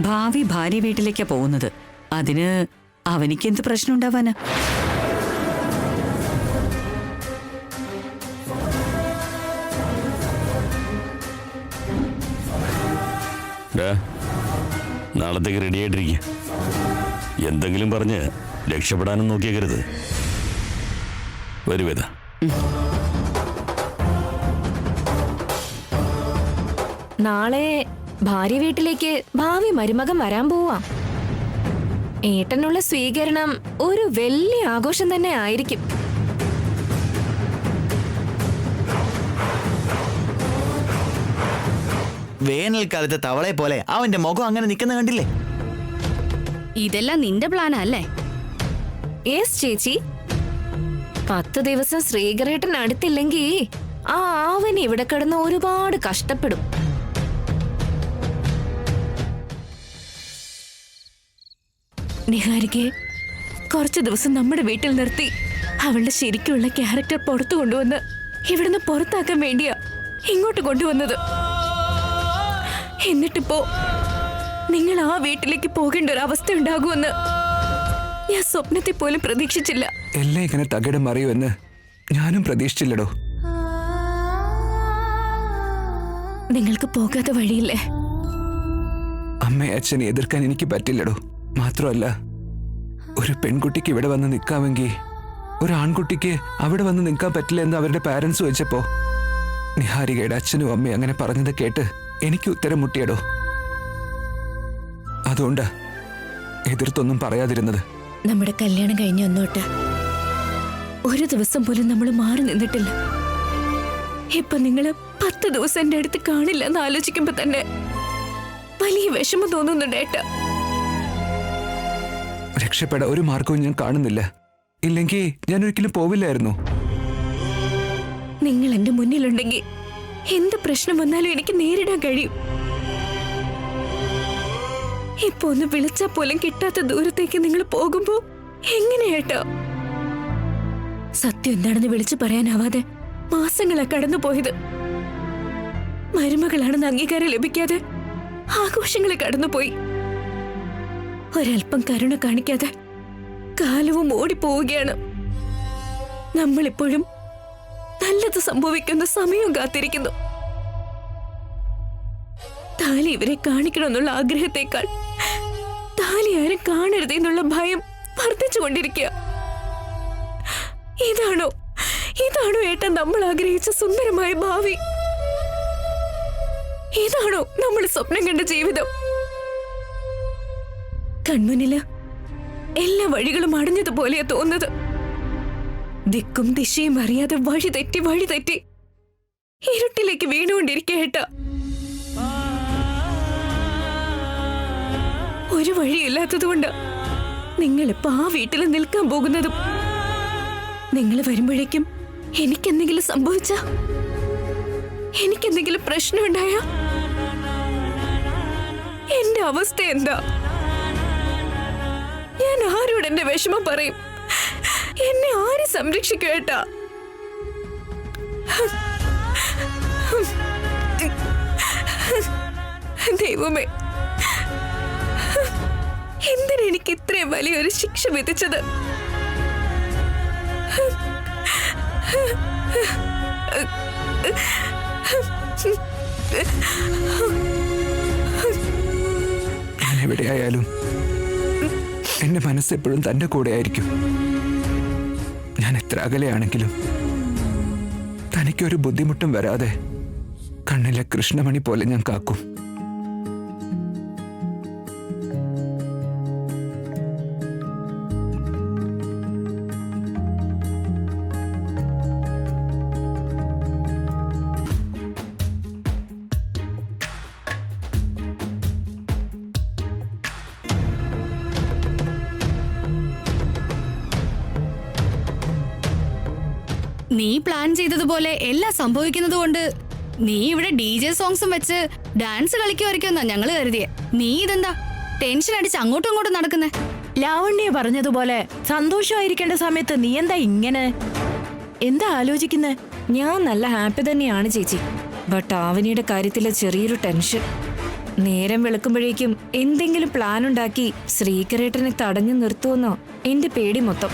ഭാവി ഭാര്യ വീട്ടിലേക്കാ പോകുന്നത്. അതിന് അവനിക്കെന്ത് പ്രശ്നം ഉണ്ടാവാനാ? നാളത്തേക്ക് റെഡി ആയിട്ടിരിക്കുക. എന്തെങ്കിലും പറഞ്ഞ് രക്ഷപ്പെടാനും നോക്കിയേക്കരുത്. വരുവേദ. നാളെ ഭാര്യ വീട്ടിലേക്ക് ഭാവി മരുമകൻ വരാൻ പോവാ. ഏട്ടനുള്ള സ്വീകരണം ഒരു വലിയ ആഘോഷം തന്നെ ആയിരിക്കും. വേനൽക്കാലത്തെ തവളെ പോലെ അവന്റെ മുഖം അങ്ങനെ നിൽക്കുന്ന കണ്ടില്ലേ? ഇതെല്ലാം നിന്റെ പ്ലാനാ അല്ലേ? യെസ് ചേച്ചി. 10 ദിവസം ശ്രീകരേട്ടൻ അടുത്തില്ലെങ്കിൽ ആ ആവൻ ഇവിടെ കിടന്ന് ഒരുപാട് കഷ്ടപ്പെടും. നിഹാരികയെ കുറച്ചു ദിവസം നമ്മുടെ വീട്ടിൽ നിർത്തി അവളുടെ ശരിക്കുള്ള ക്യാരക്ടർ പുറത്തു കൊണ്ടുവന്ന് ഇവിടുന്ന് പുറത്താക്കാൻ വേണ്ടിയാ ഇങ്ങോട്ട് കൊണ്ടുവന്നത്. എന്നിട്ടിപ്പോ നിങ്ങൾ ആ വീട്ടിലേക്ക് പോകേണ്ട ഒരു അവസ്ഥ ഉണ്ടാകുമെന്ന് ഞാൻ സ്വപ്നത്തിൽ പോലും പ്രതീക്ഷിച്ചില്ല. എല്ലാം ഇങ്ങനെ തകിടം മറിയുമെന്ന് ഞാനും പ്രതീക്ഷിച്ചില്ലടോ. നിങ്ങൾക്ക് പോകാതെ വഴിയില്ലേ? അമ്മയെ അച്ഛനെ എതിർക്കാൻ എനിക്ക് പറ്റില്ലടോ. മാത്രമല്ല, ഒരു പെൺകുട്ടിക്ക് ഇവിടെ വന്ന് നിൽക്കാമെങ്കിൽ ഒരു ആൺകുട്ടിക്ക് അവിടെ വന്ന് നിൽക്കാൻ പറ്റില്ല എന്ന് അവരുടെ പാരന്റ്സ് വെച്ചപ്പോ നിഹാരികയുടെ അച്ഛനും അമ്മയും അങ്ങനെ പറഞ്ഞത് കേട്ട് എനിക്ക് ഉത്തരം മുട്ടിയടോ. അതുകൊണ്ടാ എതിർത്തൊന്നും പറയാതിരുന്നത്. നമ്മുടെ കല്യാണം കഴിഞ്ഞ ഒന്നോട്ട് ഒരു ദിവസം പോലും നമ്മൾ മാറി നിന്നിട്ടില്ല. ഇപ്പൊ നിങ്ങള് 10 ദിവസം എന്റെ അടുത്ത് കാണില്ല എന്ന് ആലോചിക്കുമ്പോ തന്നെ വലിയ വിഷമം തോന്നുന്നുണ്ട് ഏട്ടാ. രക്ഷപ്പെടാൻ ഒരു മാർഗവും ഞാൻ കാണുന്നില്ല. ഇല്ലെങ്കിൽ ഞാൻ ഒരിക്കലും പോവില്ലായിരുന്നു. നിങ്ങൾ എന്റെ മുന്നിലുണ്ടെങ്കിൽ എന്ത് പ്രശ്നം വന്നാലും എനിക്ക് നേരിടാൻ കഴിയും. ഇപ്പൊ ഒന്ന് വിളിച്ചാൽ പോലും കിട്ടാത്ത ദൂരത്തേക്ക് നിങ്ങൾ പോകുമ്പോ എങ്ങനെയാട്ടോ? സത്യം എന്താണെന്ന് വിളിച്ചു പറയാനാവാതെ മാസങ്ങളാ കടന്നു പോയത്. മരുമകളാണെന്ന് അംഗീകാരം ലഭിക്കാതെ ആഘോഷങ്ങൾ കടന്നുപോയി. ഒരൽപ്പം കരുണ കാണിക്കാതെ കാലവും ഓടിപ്പോവുകയാണ്. നമ്മളിപ്പോഴും നല്ലത് സംഭവിക്കുന്ന സമയവും കാത്തിരിക്കുന്നു. താലി ഇവരെ കാണിക്കണമെന്നുള്ള ആഗ്രഹത്തെക്കാൾ താലി ആരും കാണരുതെന്നുള്ള ഭയം വർദ്ധിച്ചുകൊണ്ടിരിക്കുക. ഇതാണോ ഏട്ടൻ നമ്മൾ ആഗ്രഹിച്ച സുന്ദരമായ ഭാവി? ഇതാണോ നമ്മൾ സ്വപ്നം കണ്ട ജീവിതം? കൺമുന്നില് എല്ലാ വഴികളും അടഞ്ഞതുപോലെയാ തോന്നുന്നത്. ദിക്കും ദിശയും അറിയാതെ വഴി തെറ്റി ഇരുട്ടിലേക്ക് വീണുകൊണ്ടിരിക്കേട്ട. ഒരു വഴിയില്ലാത്തതുകൊണ്ട് നിങ്ങളിപ്പോ ആ വീട്ടിൽ നിൽക്കാൻ പോകുന്നതും. നിങ്ങൾ വരുമ്പോഴേക്കും എനിക്കെന്തെങ്കിലും സംഭവിച്ച, എനിക്കെന്തെങ്കിലും പ്രശ്നമുണ്ടായ എന്റെ അവസ്ഥ എന്താ? ഞാൻ ആരോട് എന്റെ വിഷമം പറയും? എന്നെ ആര് സംരക്ഷിക്കും ഏട്ടാ? ദൈവമേ, എന്തിനാ എനിക്ക് ഇത്രയും വലിയൊരു ശിക്ഷ വിധിച്ചത്? ഞാൻ എവിടെയായാലും എന്റെ മനസ്സെപ്പോഴും തന്റെ കൂടെ ആയിരിക്കും. ഞാൻ എത്ര അകലെയാണെങ്കിലും തനിക്കൊരു ബുദ്ധിമുട്ടും വരാതെ കണ്ണിലെ കൃഷ്ണമണി പോലെ ഞാൻ കാക്കും. നീ പ്ലാൻ ചെയ്തതുപോലെ എല്ലാം സംഭവിക്കുന്നത് കൊണ്ട് നീ ഇവിടെ DJ സോങ്സും വെച്ച് ഡാൻസ് കളിക്കുമായിരിക്കുമെന്നാ ഞങ്ങള് കരുതിയെ. നീ ഇതെന്താ ടെൻഷൻ അടിച്ച് അങ്ങോട്ടും ഇങ്ങോട്ടും നടക്കുന്നേ? ലാവണ്യ പറഞ്ഞതുപോലെ സന്തോഷമായിരിക്കേണ്ട സമയത്ത് നീ എന്താ ഇങ്ങനെ? എന്താ ആലോചിക്കുന്നേ? ഞാൻ നല്ല ഹാപ്പി തന്നെയാണ് ചേച്ചി. ബട്ട് ആവനിയുടെ കാര്യത്തിലെ ചെറിയൊരു ടെൻഷൻ. നേരം വെളുക്കുമ്പോഴേക്കും എന്തെങ്കിലും പ്ലാൻ ഉണ്ടാക്കി ശ്രീകരേട്ടനെ തടഞ്ഞു നിർത്തുമെന്നോ എന്റെ പേടി മൊത്തം.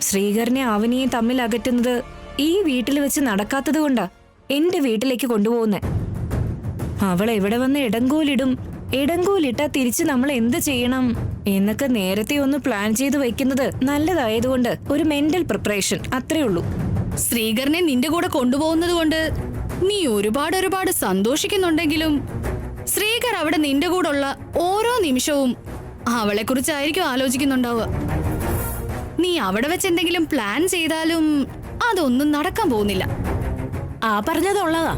ശ്രീകരനെ അവനെയും തമ്മിൽ അകറ്റുന്നത് ഈ വീട്ടിൽ വെച്ച് നടക്കാത്തത് കൊണ്ടാ എന്റെ വീട്ടിലേക്ക് കൊണ്ടുപോകുന്നേ. അവൾ എവിടെ വന്ന് ഇടങ്കോലിട്ടാ തിരിച്ച് നമ്മൾ എന്ത് ചെയ്യണം എന്നൊക്കെ നേരത്തെ ഒന്ന് പ്ലാൻ ചെയ്ത് വെക്കുന്നത് നല്ലതായതുകൊണ്ട് ഒരു മെന്റൽ പ്രിപ്പറേഷൻ അത്രേ ഉള്ളൂ. ശ്രീകരനെ നിന്റെ കൂടെ കൊണ്ടുപോകുന്നത് കൊണ്ട് നീ ഒരുപാട് സന്തോഷിക്കുന്നുണ്ടെങ്കിലും ശ്രീകർ അവിടെ നിന്റെ കൂടെ ഉള്ള ഓരോ നിമിഷവും അവളെ കുറിച്ചായിരിക്കും ആലോചിക്കുന്നുണ്ടാവുക. നീ അവിടെ വെച്ച് എന്തെങ്കിലും പ്ലാൻ ചെയ്താലും അതൊന്നും നടക്കാൻ പോകുന്നില്ല. ആ പറഞ്ഞതുള്ളതാ.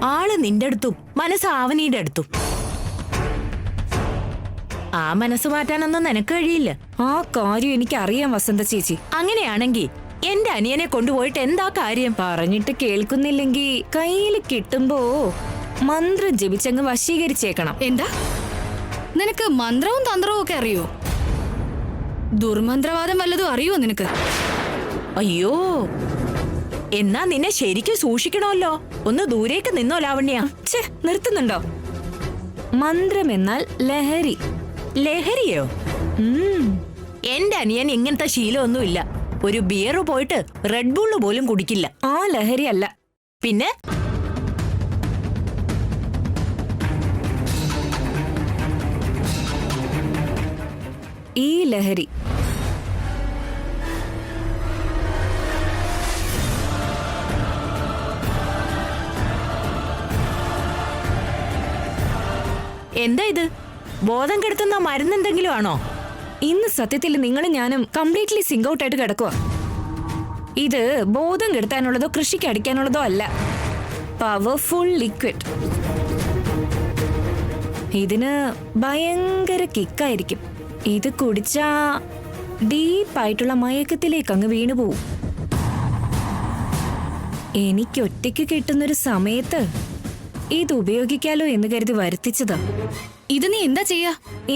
ആള് നിന്റെ അടുത്തും മനസ്സ് ആവനിയുടെ അടുത്തും. ആ മനസ്സ് മാറ്റാനൊന്നും നിനക്ക് കഴിയില്ല. ആ കാര്യം എനിക്കറിയാം വസന്ത ചേച്ചി. അങ്ങനെയാണെങ്കിൽ എന്റെ അനിയനെ കൊണ്ടുപോയിട്ട് എന്താ കാര്യം? പറഞ്ഞിട്ട് കേൾക്കുന്നില്ലെങ്കിൽ കയ്യിൽ കിട്ടുമ്പോ മന്ത്രം ജപിച്ചങ്ങ് വശീകരിച്ചേക്കണം. എന്താ നിനക്ക് മന്ത്രവും തന്ത്രവും ഒക്കെ അറിയോ? ദുർമന്ത്രവാദം വല്ലതും അറിയോ നിനക്ക്? അയ്യോ, എന്നാ നിന്നെ ശരിക്കും സൂക്ഷിക്കണമല്ലോ. ഒന്ന് ദൂരേക്ക് നിന്നോ ലാവണ്യ. ഛേ, നിർത്തുന്നുണ്ടോ? മന്ത്രം എന്നാൽ ലഹരി. ലഹരിയോ? എന്റെ അനിയൻ ഇങ്ങനത്തെ ശീലമൊന്നുമില്ല. ഒരു ബിയർ പോയിട്ട് റെഡ് ബുള്ള് പോലും കുടിക്കില്ല. ആ ലഹരി അല്ല. പിന്നെ ഈ ലഹരി. എന്താ ഇത്? ബോധം കെടുത്തുന്ന മരുന്നെന്തെങ്കിലും ആണോ? ഇന്ന് സത്യത്തിൽ നിങ്ങളും ഞാനും കംപ്ലീറ്റ്ലി സിങ്ക് ഔട്ട് ആയിട്ട് കിടക്കുക. ഇത് ബോധം കെടുത്താനുള്ളതോ കൃഷിക്ക് അടിക്കാനുള്ളതോ അല്ല. Powerful liquid. ഇതിന് ഭയങ്കര കിക്കായിരിക്കും. ഇത് കുടിച്ചാ ഡീപ്പായിട്ടുള്ള മയക്കത്തിലേക്ക് അങ്ങ് വീണുപോകും. എനിക്കൊറ്റയ്ക്ക് കിട്ടുന്നൊരു സമയത്ത് ഇത് ഉപയോഗിക്കാലോ എന്ന് കരുതി വരുത്തിച്ചതാ. ഇത് നീ എന്താ ചെയ്യാ?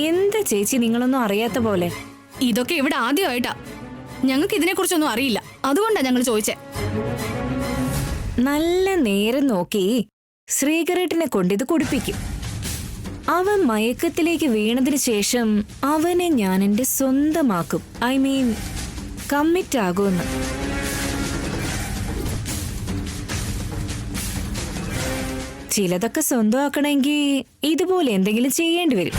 എന്താ ചേച്ചി നിങ്ങളൊന്നും അറിയാത്ത പോലെ? ഇതൊക്കെ ഇവിടെ ആദ്യമായിട്ടാ. ഞങ്ങൾക്ക് ഇതിനെ കുറിച്ചൊന്നും അറിയില്ല. അതുകൊണ്ടാ ഞങ്ങൾ ചോദിച്ചേ. നല്ല നേരം നോക്കി ശ്രീകരേട്ടനെ കൊണ്ടിത് കുടിപ്പിക്കും. അവൻ മയക്കത്തിലേക്ക് വീണതിന് ശേഷം അവനെ ഞാൻ എന്റെ സ്വന്തമാക്കും. ഐ മീൻ കമ്മിറ്റ് ആകുമെന്ന്. ചിലതൊക്കെ സ്വന്തമാക്കണമെങ്കിൽ ഇതുപോലെ എന്തെങ്കിലും ചെയ്യേണ്ടി വരും.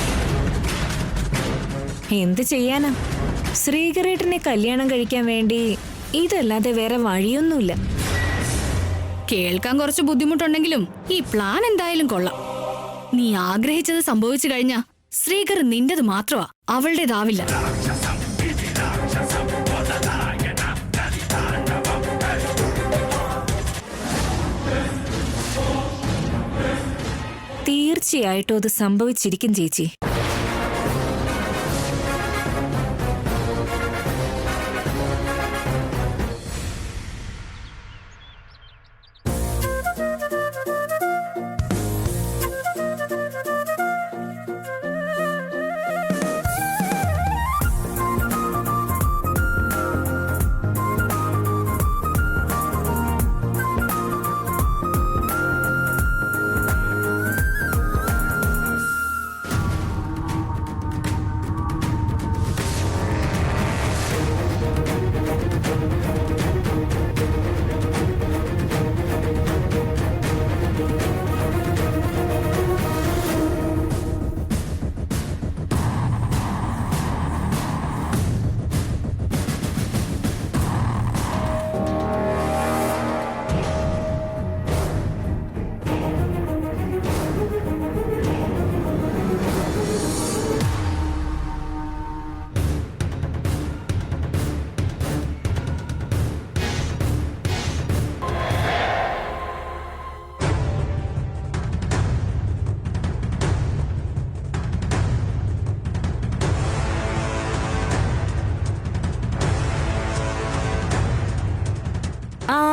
എന്ത് ചെയ്യാനാ? ശ്രീകരേട്ടനെ കല്യാണം കഴിക്കാൻ വേണ്ടി ഇതല്ലാതെ വേറെ വഴിയൊന്നുമില്ല. കേൾക്കാൻ കുറച്ച് ബുദ്ധിമുട്ടുണ്ടെങ്കിലും ഈ പ്ലാൻ എന്തായാലും കൊള്ളാം. നീ ആഗ്രഹിച്ചത് സംഭവിച്ചു കഴിഞ്ഞാ ശ്രീകർ നിന്റേത് മാത്രമാ, അവളുടേതാവില്ല. തീർച്ചയായിട്ടും അത് സംഭവിച്ചിരിക്കും ചേച്ചി.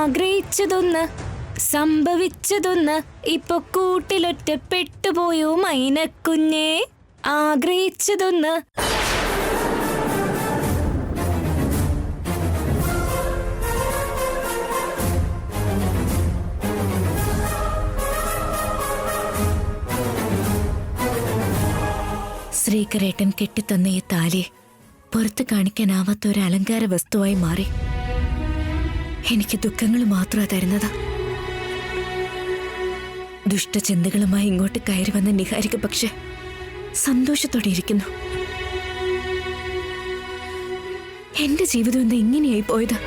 ആഗ്രഹിച്ചതൊന്ന് സംഭവിച്ചതൊന്ന് ഇപ്പൊ കൂട്ടിലൊറ്റപ്പെട്ടുപോയോ മൈനക്കുഞ്ഞേ. ആഗ്രഹിച്ചതൊന്ന്. ശ്രീകരേട്ടൻ കെട്ടിത്തന്ന ഈ താലി പുറത്ത് കാണിക്കാനാവാത്ത ഒരു അലങ്കാര വസ്തുവായി മാറി. എനിക്ക് ദുഃഖങ്ങൾ മാത്രമാണ് തരുന്നത്. ദുഷ്ടചിന്തകളുമായി ഇങ്ങോട്ട് കയറി വന്ന നിഹാരിക പക്ഷെ സന്തോഷത്തോടെ ഇരിക്കുന്നു. എന്റെ ജീവിതം എന്താ ഇങ്ങനെയായി പോയത്?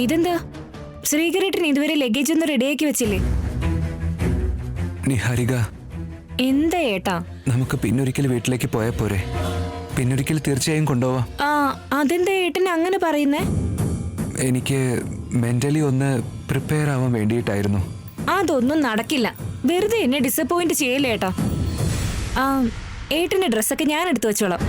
ഇതെന്താ ശ്രീകരേട്ടൻ ഇതുവരെ ലഗേജ് ഒന്നും റെഡിയാക്കി വെച്ചില്ലേ? നിഹാരിക, എന്താ ഏട്ടാ? നമുക്ക് പിന്നൊരിക്കൽ വീട്ടിലേക്ക് പോയാൽ പോരെ? പിന്നൊരിക്കൽ തീർച്ചയായും കൊണ്ടുപോവാം. ആ, അതെന്താ ഏട്ടൻ അങ്ങനെ പറയുന്നേ? എനിക്ക് മെന്റലി ഒന്ന് പ്രിപ്പയർ ആവാൻ വേണ്ടിയിട്ടായിരുന്നു. അതൊന്നും നടക്കില്ല. വെറുതെ എന്നെ ഡിസപ്പോയിന്റ് ചെയ്യല്ലേ ഏട്ടാ. ആ, ഏട്ടന്റെ ഡ്രസ്സൊക്കെ ഞാൻ എടുത്തു വെച്ചോളാം.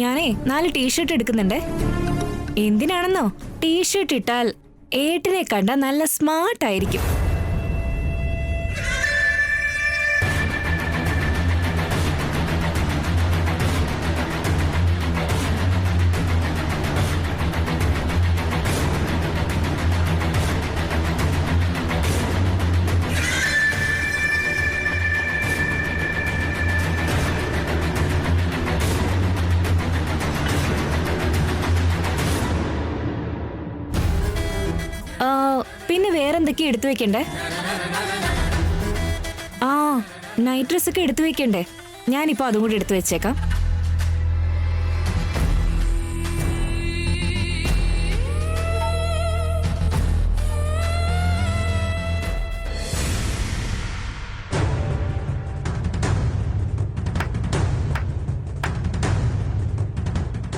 ഞാനേ 4 ടീഷർട്ട് എടുക്കുന്നുണ്ടേ. എന്തിനാണെന്നോ? ടീഷർട്ട് ഇട്ടാൽ ഏട്ടനെ കണ്ട നല്ല സ്മാർട്ട് ആയിരിക്കും. പിന്നെ വേറെന്തൊക്കെയാ എടുത്തു വെക്കണ്ടേ? ആ, നൈറ്റ് ഡ്രസ് ഒക്കെ എടുത്തു വെക്കണ്ടേ? ഞാനിപ്പോ അതും കൂടി എടുത്തു വെച്ചേക്കാം.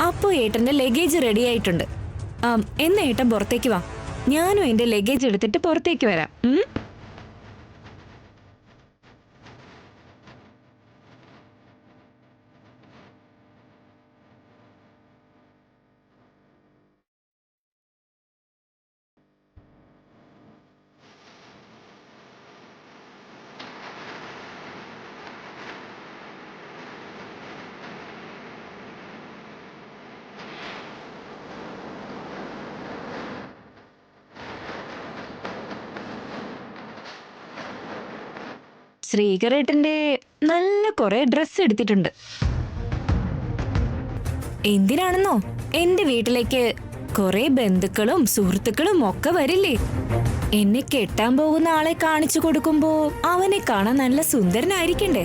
അപ്പോ ഏട്ടന്റെ ലഗേജ് റെഡി ആയിട്ടുണ്ട്. എന്നാ ഏട്ടൻ പുറത്തേക്ക് വാ. ഞാനും എന്റെ ലഗേജ് എടുത്തിട്ട് പുറത്തേക്ക് വരാം. ശ്രീകരേട്ടന്റെ നല്ല കുറെ ഡ്രസ് എടുത്തിട്ടുണ്ട്. എന്തിനാണെന്നോ? എന്റെ വീട്ടിലേക്ക് കുറെ ബന്ധുക്കളും സുഹൃത്തുക്കളും ഒക്കെ വരില്ലേ? എന്നെ കെട്ടാൻ പോകുന്ന ആളെ കാണിച്ചു കൊടുക്കുമ്പോ അവനെ കാണാൻ നല്ല സുന്ദരനായിരിക്കണ്ടേ?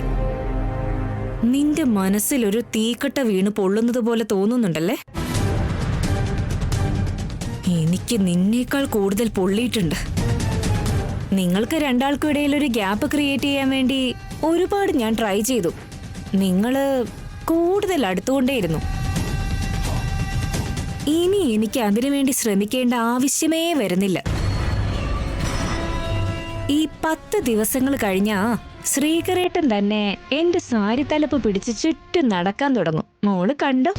നിന്റെ മനസ്സിൽ ഒരു തീക്കട്ട വീണ് പൊള്ളുന്നത് പോലെ തോന്നുന്നുണ്ടല്ലേ? എനിക്ക് നിന്നേക്കാൾ കൂടുതൽ പൊള്ളിയിട്ടുണ്ട്. നിങ്ങൾക്ക് രണ്ടാൾക്കും ഇടയിൽ ഒരു ഗ്യാപ്പ് ക്രിയേറ്റ് ചെയ്യാൻ വേണ്ടി ഒരുപാട് ഞാൻ ട്രൈ ചെയ്തു. നിങ്ങള് കൂടുതൽ അടുത്തുകൊണ്ടേയിരുന്നു. ഇനി എനിക്ക് അതിനുവേണ്ടി ശ്രമിക്കേണ്ട ആവശ്യമേ വരുന്നില്ല. ഈ 10 ദിവസങ്ങൾ കഴിഞ്ഞാ ശ്രീകരേട്ടൻ തന്നെ എന്റെ സാരി തലപ്പ് പിടിച്ച് ചുറ്റും നടക്കാൻ തുടങ്ങും. മോള് കണ്ടോ?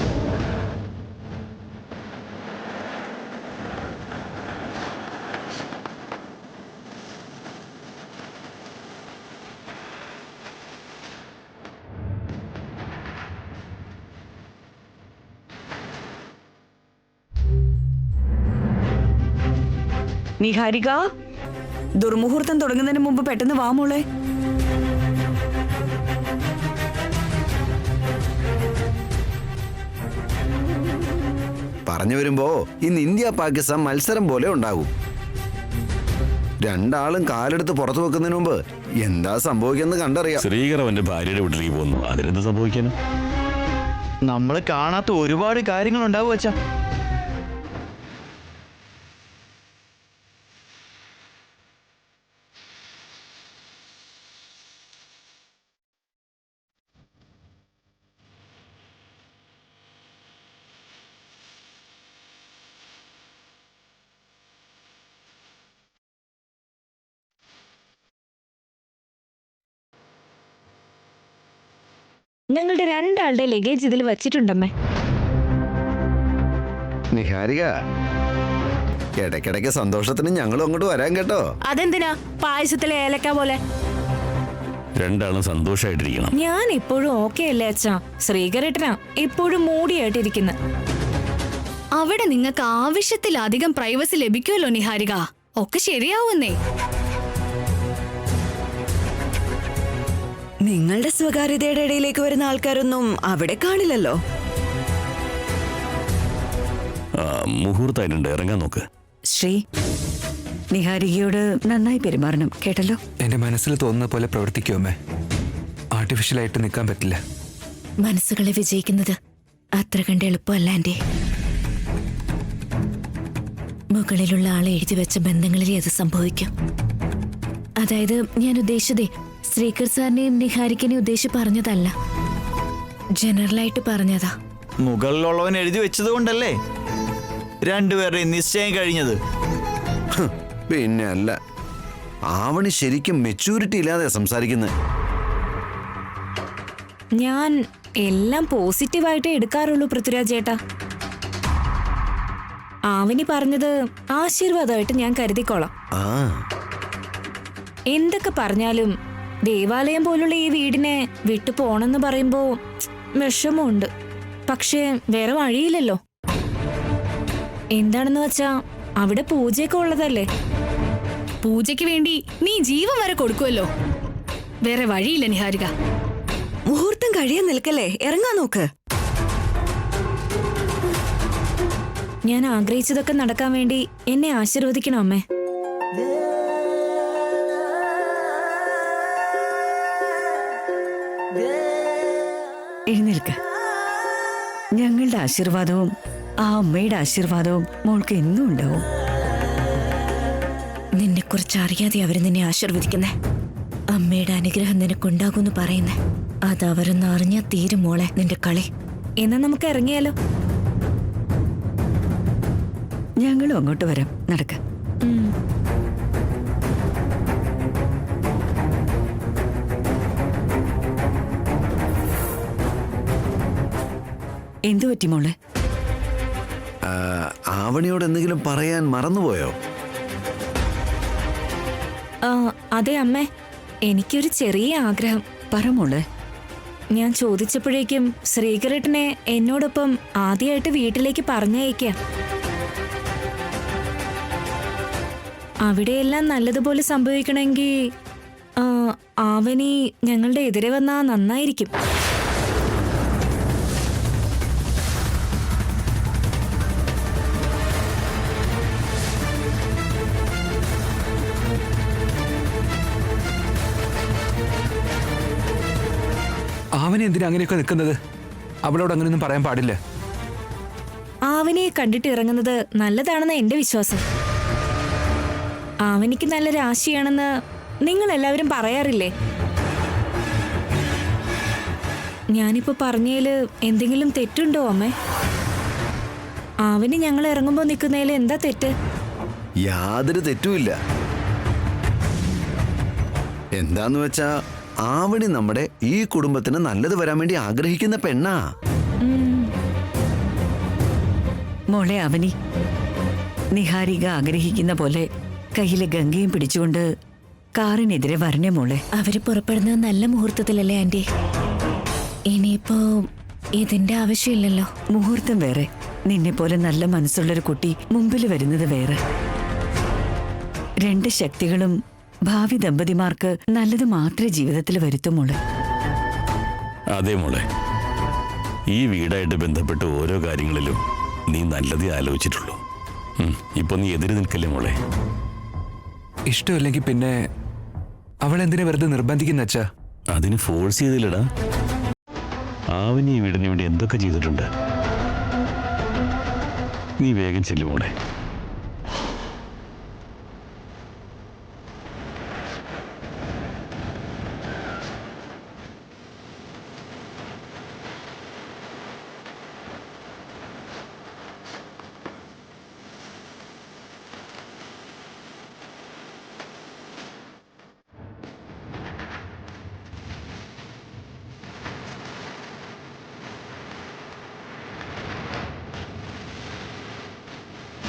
നിഹാരിക, ദുർമുഹൂർത്തം തുടങ്ങുന്നതിന് മുമ്പ് പെട്ടെന്ന് വാ മോളെ. പറഞ്ഞു വരുമ്പോ ഇന്ന് ഇന്ത്യ പാകിസ്ഥാൻ മത്സരം പോലെ ഉണ്ടാകും. രണ്ടാളും കാലെടുത്ത് പുറത്തു വെക്കുന്നതിന് മുമ്പ് എന്താ സംഭവിക്കുന്നത് കണ്ടറിയാം. ശ്രീകർ അവന്റെ ഭാര്യയുടെ വീട്ടിലേക്ക് പോകുന്നു, അതിനെന്ത് സംഭവിക്കാനും? നമ്മൾ കാണാത്ത ഒരുപാട് കാര്യങ്ങൾ ഉണ്ടാവും അച്ഛാ. ഞങ്ങളുടെ രണ്ടാളുടെ ലഗേജ് ഇതിൽ വച്ചിട്ടുണ്ടമ്മേ. നിഹാരിക, ഇടയ്ക്കിടയ്ക്ക് സന്തോഷത്തിന് ഞങ്ങളും അങ്ങോട്ട് വരാൻ കേട്ടോ. അതെന്തിനാ പായസത്തിലെ ഏലക്ക പോലെ? രണ്ടാളും സന്തോഷമായിട്ടിരിക്കണം. ഞാൻ ഇപ്പോഴും ഓക്കെ അല്ലേ അച്ഛാ? ശ്രീകരേട്ടനാ ഇപ്പോഴും മൂടിയായിട്ടിരിക്കുന്നത്. അവിടെ നിങ്ങൾക്ക് ആവശ്യത്തിലധികം പ്രൈവസി ലഭിക്കുമല്ലോ നിഹാരിക. ഒക്കെ ശരിയാവുന്നേ. നിങ്ങളുടെ സ്വകാര്യതയുടെ ഇടയിലേക്ക് വരുന്ന ആൾക്കാരൊന്നും അവിടെ കാണില്ലല്ലോ. മുഹൂർത്തായിട്ടുണ്ട്, ഇറങ്ങാൻ നോക്ക്. ശ്രീ, നിഹാരികയോട് നന്നായി പെരുമാറണം കേട്ടല്ലോ. എന്റെ മനസ്സിൽ തോന്നുന്ന പോലെ പ്രവർത്തിക്കുമേ. ആർട്ടിഫിഷ്യലായിട്ട് നിൽക്കാൻ പറ്റില്ല. മനസ്സുകളെ വിജയിക്കുന്നത് അത്ര കണ്ട് എളുപ്പമല്ല ആന്റി. മുകളിലുള്ള ആളെ എഴുതി വെച്ച ബന്ധങ്ങളിലേ അത് സംഭവിക്കും. അതായത് ഞാൻ ഉദ്ദേശിച്ചതേ ശ്രീകർ സാറിനെയും നിഹാരിക്കനെയും ഉദ്ദേശിച്ച് പറഞ്ഞതല്ല, ജനറലായിട്ട് പറഞ്ഞതാ. മുകളിലുള്ളവൻ എഴുതി വെച്ചത് കൊണ്ടല്ലേ രണ്ടുപേരുടെയും നിശ്ചയം കഴിഞ്ഞത്. പിന്നെ അല്ല, ആവണി ശരിക്കും മെച്ചൂരിറ്റി ഇല്ലാതെ സംസാരിക്കുന്നത്. ഞാൻ എല്ലാം പോസിറ്റീവായിട്ടേ എടുക്കാറുള്ളൂ പൃഥ്വിരാജ് ചേട്ടാ. ആവനി പറഞ്ഞത് ആശീർവാദമായിട്ട് ഞാൻ കരുതിക്കോളാം. ആ, എന്തൊക്കെ പറഞ്ഞാലും ദേവാലയം പോലുള്ള ഈ വീടിനെ വിട്ടു പോണെന്ന് പറയുമ്പോ വിഷമമുണ്ട്. പക്ഷേ വേറെ വഴിയില്ലല്ലോ. എന്താണെന്ന് വെച്ചാ അവിടെ പൂജയൊക്കെ ഉള്ളതല്ലേ. പൂജയ്ക്ക് വേണ്ടി നീ ജീവൻ വരെ കൊടുക്കുമല്ലോ. വേറെ വഴിയില്ല നിഹാരിക. മുഹൂർത്തം കഴിയാൻ നിൽക്കല്ലേ, ഇറങ്ങാൻ നോക്ക്. ഞാൻ ആഗ്രഹിച്ചതൊക്കെ നടക്കാൻ വേണ്ടി എന്നെ ആശീർവദിക്കണം അമ്മേ. എഴുന്നേൽക്ക്. ഞങ്ങളുടെ ആശീർവാദവും ആ അമ്മയുടെ ആശീർവാദവും മോൾക്ക് എന്നും ഉണ്ടാവും. നിന്നെ കുറിച്ച് അറിയാതെ അവര് നിന്നെ ആശീർവദിക്കുന്നേ. അമ്മയുടെ അനുഗ്രഹം നിനക്കുണ്ടാകുമെന്ന് പറയുന്നേ. അത് അവരൊന്ന് അറിഞ്ഞാ തീരും മോളെ നിന്റെ കളി. എന്നാ നമുക്ക് ഇറങ്ങിയാലോ? ഞങ്ങളും അങ്ങോട്ട് വരാം, നടക്ക. എന്തു പറ്റി മോളെ? ആവണിയോട് എന്തെങ്കിലും പറയാൻ മറന്നുപോയോ? അതെ അമ്മേ, എനിക്കൊരു ചെറിയ ആഗ്രഹം. പറ മോളെ. ഞാൻ ചോദിച്ചപ്പോഴേക്കും ശ്രീകരേട്ടനെ എന്നോടൊപ്പം ആദ്യമായിട്ട് വീട്ടിലേക്ക് പറഞ്ഞയക്കാം. അവിടെയെല്ലാം നല്ലതുപോലെ സംഭവിക്കണമെങ്കിൽ ആവനി ഞങ്ങളുടെ എതിരെ വന്നാ നന്നായിരിക്കും. ആവനെ എന്തിനാ അങ്ങനെയൊക്കെ നിൽക്കുന്നത്? അവളോട് അങ്ങനെയൊന്നും പറയാൻ പാടില്ല. ആവനിയെ കണ്ടിട്ട് ഇറങ്ങുന്നത് നല്ലതാണെന്ന് എന്റെ വിശ്വാസം. ആവനിക്ക് നല്ല രാശിയാണെന്ന് നിങ്ങൾ എല്ലാവരും പറയാറില്ലേ? ഞാനിപ്പോ പറഞ്ഞതില് എന്തെങ്കിലും തെറ്റുണ്ടോ അമ്മേ? ആവനി ഞങ്ങൾ ഇറങ്ങുമ്പോ നിൽക്കുന്നതിൽ എന്താ തെറ്റ്? യാതൊരു തെറ്റുമില്ല. എന്താന്ന് വെച്ചാ ആവണി നമ്മുടെ ഈ കുടുംബത്തിന് നല്ലത് വരാൻ വേണ്ടി ആഗ്രഹിക്കുന്ന പെണ്ണാ. മോളെ അവനി, നിഹാരിക ആഗ്രഹിക്കുന്ന പോലെ കയ്യിലെ ഗംഗയും പിടിച്ചുകൊണ്ട് കാറിനെതിരെ വരണേ മോളെ. അവര് പുറപ്പെടുന്നത് നല്ല മുഹൂർത്തത്തിലല്ലേ ആന്റി? ഇനിയിപ്പോ ഇതിന്റെ ആവശ്യമില്ലല്ലോ. മുഹൂർത്തം വേറെ, നിന്നെ പോലെ നല്ല മനസ്സുള്ളൊരു കുട്ടി മുമ്പിൽ വരുന്നത് വേറെ. രണ്ട് ശക്തികളും ഭാവി ദമ്പതിമാർക്ക് നല്ലത് മാത്രമേ ജീവിതത്തിൽ വരുത്തും മോളെ. അതെ മോളെ, ഈ വീടായിട്ട് ബന്ധപ്പെട്ട് ഓരോ കാര്യങ്ങളിലും നീ നല്ലതേ ആലോചിച്ചിട്ടുള്ളൂ. ഇപ്പൊ നീ എതിര് നിൽക്കല്ലേ മോളെ. ഇഷ്ടമില്ലെങ്കിൽ പിന്നെ അവളെന്തിനാ വെറുതെ നിർബന്ധിക്കുന്ന അച്ഛാ? അതിന് ഫോഴ്സ് ചെയ്തില്ലടാ. ആവിനി ഈ വീടിന് വേണ്ടി എന്തൊക്കെ ചെയ്തിട്ടുണ്ട്. നീ വേഗം ചെല്ലു മോളെ.